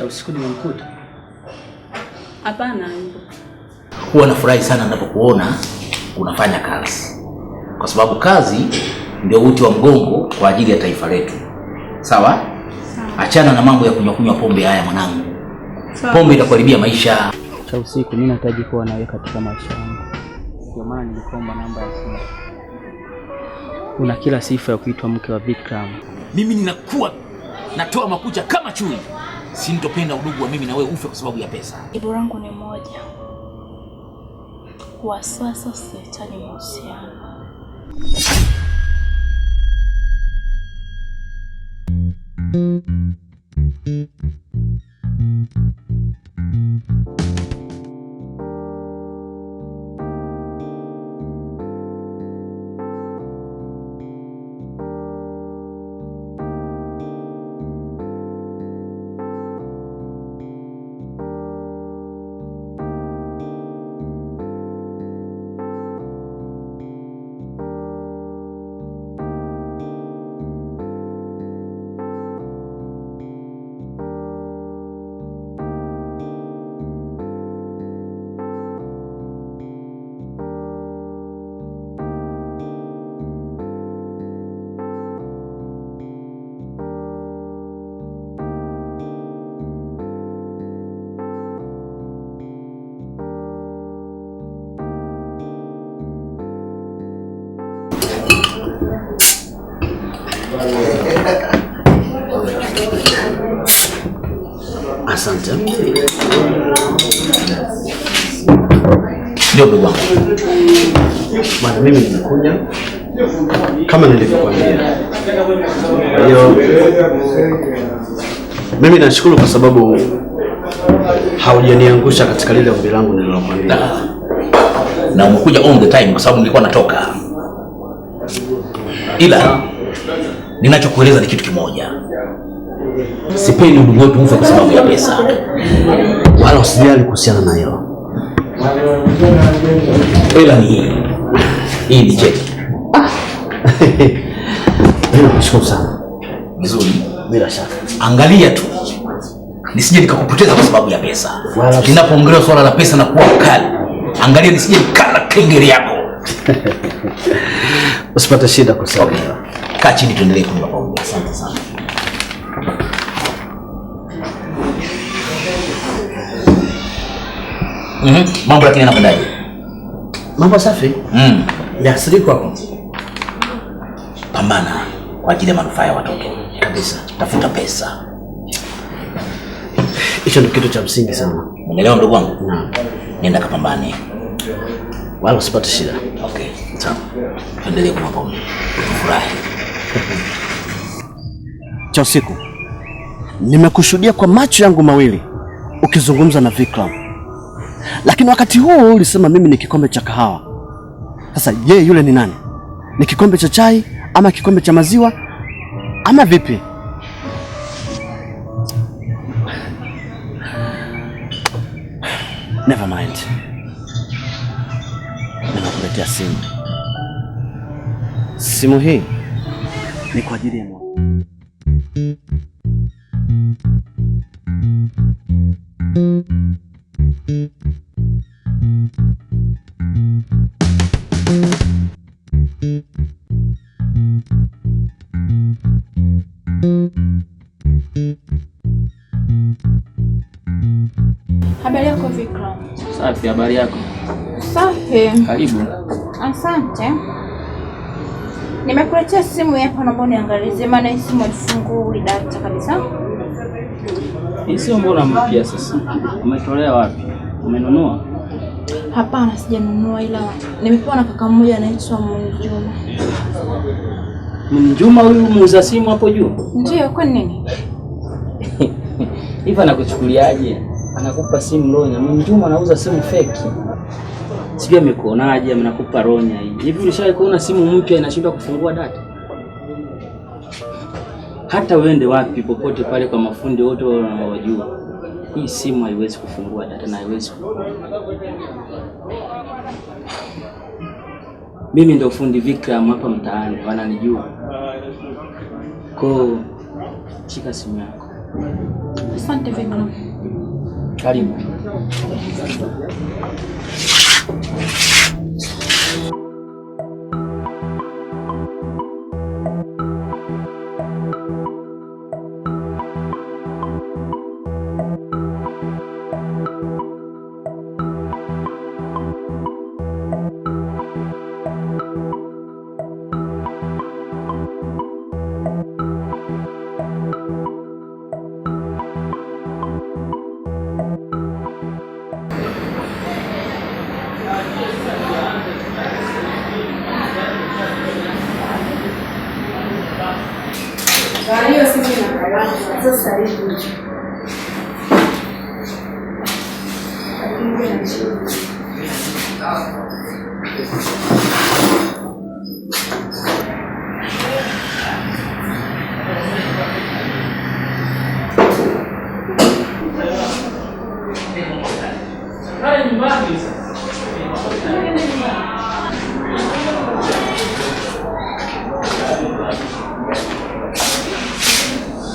cha usiku nimemkuta? Hapana. Huwa nafurahi sana ninapokuona unafanya kazi, kwa sababu kazi ndio uti wa mgongo kwa ajili ya taifa letu. Sawa? Achana na mambo ya kunywa pombe haya mwanangu. Pombe itakuharibia maisha. Cha usiku mimi nahitaji kuwa nawe katika maisha yangu. Ndio maana nilikomba namba ya simu. Una kila sifa ya kuitwa mke wa Vikram. Mimi ninakuwa natoa makucha kama chui. Sintopenda udugu wa mimi na wewe ufe kwa sababu ya pesa. Jibu langu ni moja. Kwa sasa sihitaji mahusiano. Asante. Ndio ndugu wangu. Bwana mimi nimekuja kama nilivyokuambia. Kwa hiyo mimi nashukuru kwa sababu haujaniangusha katika lile ombi langu nililokuambia. Na umekuja on the time kwa sababu nilikuwa natoka. Ila ninachokueleza ni kitu kimoja. Sipendi ndugu wetu ufe kwa sababu ya pesa. Wala usijali kuhusiana na hilo. Ila ni hii ni cheki. Mimi nakushukuru sana. Vizuri. Bila shaka. Angalia tu nisije nikakupoteza kwa sababu ya pesa. Ninapoongelea swala la pesa na kuwa mkali, angalia nisije nikala kengele yako. Usipate shida kwa sababu. Kaa chini tuendelee kunywa pombe. Asante sana. Mambo lakini yanapendaje? Mambo safi? Ya siri kwako. Pambana kwa ajili ya manufaa ya watoto. Kabisa. Tafuta pesa. Hicho ndio kitu cha msingi sana. Umeelewa ndugu wangu? Naam. Nenda kapambane. Wala usipate shida. Okay. Sawa. Tuendelee kunywa pombe. Furahi. Cha usiku. Nimekushuhudia kwa macho yangu mawili ukizungumza na Vikram. Lakini wakati huo ulisema mimi ni kikombe cha kahawa. Sasa je, yule ni nani? Ni kikombe cha chai ama kikombe cha maziwa ama vipi? Never mind. Nimekuletea simu. Simu hii ni kwa ajili ya Habari yako Vikram? Safi, habari yako? Safi. Karibu. Asante. Nimekuletea simu hapa, naomba niangalizie maana hii simu ifungui data kabisa. Hii simu mbona mpya sasa? Umetolea wapi? Umenunua? Hapana, sijanunua, ila nimepewa na kaka mmoja anaitwa Mjuma. Mjuma huyu muuza simu hapo juu? Ndio, kwa nini? Hivi anakuchukuliaje? Anakupa simu ronya. Mjuma anauza simu fake. Sijui amekuonaje, anakupa ronya hii. Hivi ulishawahi kuona simu mpya inashindwa kufungua data? Hata uende wapi popote pale kwa mafundi wote wanaojua, hii simu haiwezi kufungua data na haiwezi. Mimi ndio fundi Vikram hapa mtaani, wananijua. Shika simu yako. Asante Vikram. Karibu.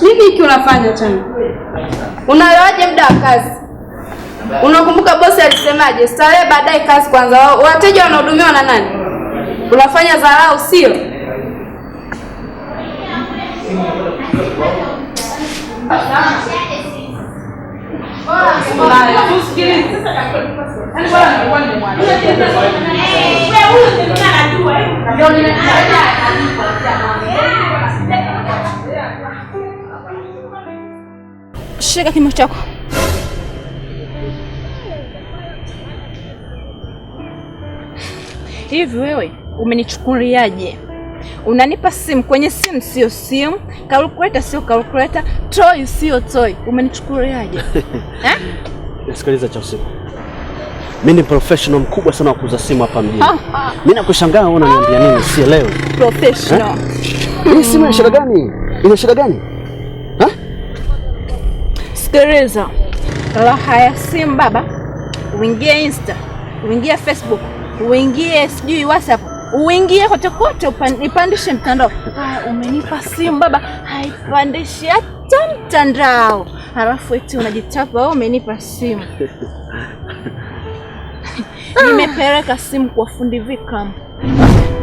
Nini hiki unafanya tena? Unalewaje muda wa kazi? Unakumbuka bosi alisemaje? Starehe baadaye kazi kwanza. Wateja wanahudumiwa na nani? Unafanya dharau sio? Shika kimo chako. Hivi wewe umenichukuliaje? Unanipa simu, kwenye simu sio simu, calculator sio calculator, toy sio toy. Umenichukuliaje? Nasikiliza cha usiku. Mimi ni professional mkubwa sana wa kuuza simu hapa mjini. Mimi nakushangaa unaniambia nini? Sielewi. Professional. Hii simu ina shida gani? Ina shida gani? Sikiliza. Raha ya simu baba. Uingie Insta, uingie Facebook, uingie sijui WhatsApp, uingie kote kote ipandishe mtandao. Umenipa simu baba, haipandishi hata mtandao. Halafu eti unajitapa wewe umenipa simu. Nimepeleka simu kwa fundi Vikram.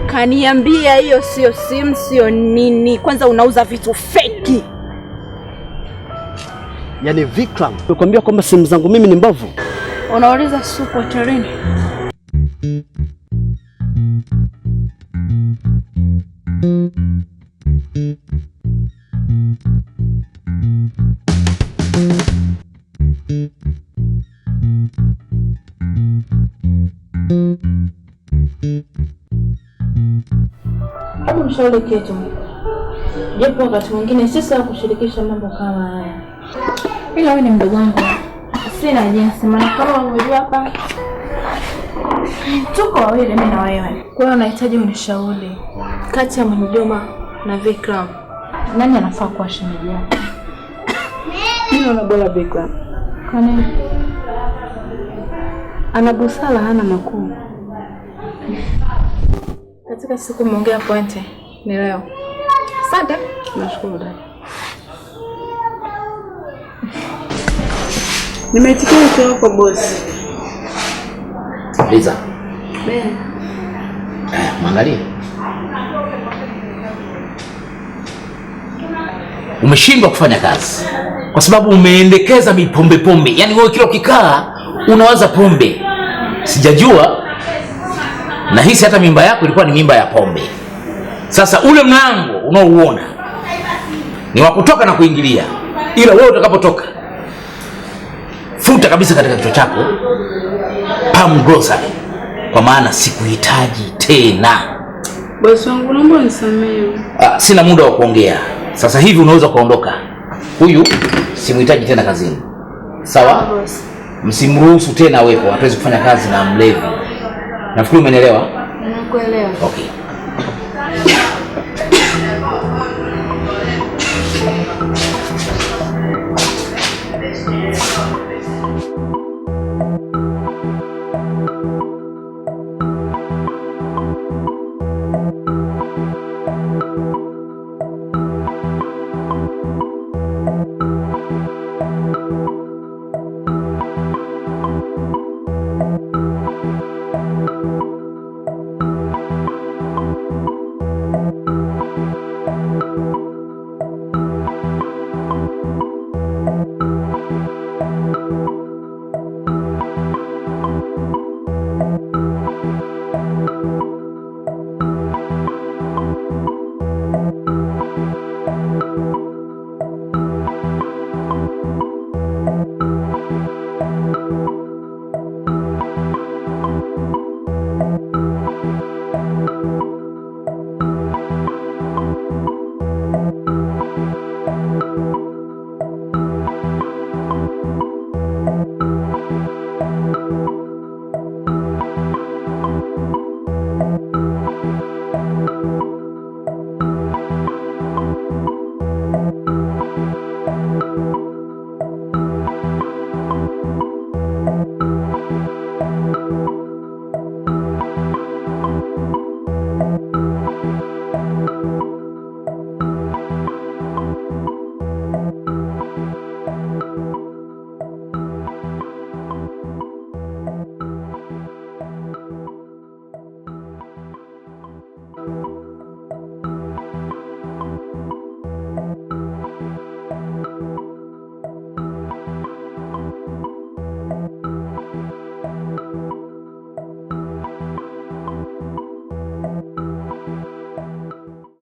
Kaniambia hiyo sio simu, sio nini. Kwanza unauza vitu feki. Yaani Vikram, nikwambia kwamba simu zangu mimi ni mbovu. Unauliza supu hotelini. Hebu mshauri kitu. Japo wakati mwingine sisi kushirikisha mambo kama haya. Ila wewe ni mdogo wangu. Sina jinsi, maana kama unajua hapa tuko wawili mimi na wewe. Kwa hiyo unahitaji unishauri kati ya Mjoma na Vikram, nani anafaa kuwa shemeji yako? Mimi naona bora Vikram. Kwa nini? Ana busara, hana makuu. Katika siku muongea pointe ni leo. Asante. Nashukuru dada. Nimeitikia wito wako bosi. Liza. Mwangalie. Umeshindwa kufanya kazi kwa sababu umeendekeza mipombe pombe. Yaani wewe kila ukikaa unawaza pombe. Sijajua na hisi hata mimba yako ilikuwa ni mimba ya pombe. Sasa ule mlango unaouona ni wa kutoka na kuingilia. Ila wewe utakapotoka futa kabisa katika kichwa chako Palm Grocery, kwa maana sikuhitaji tena. Bosi wangu naomba unisamehe. Sina muda wa kuongea. Sasa hivi unaweza kuondoka. Huyu simhitaji tena kazini. Sawa? Msimruhusu tena awepo. Hatuwezi kufanya kazi na mlevi. Nafikiri umenielewa? Nakuelewa. Okay.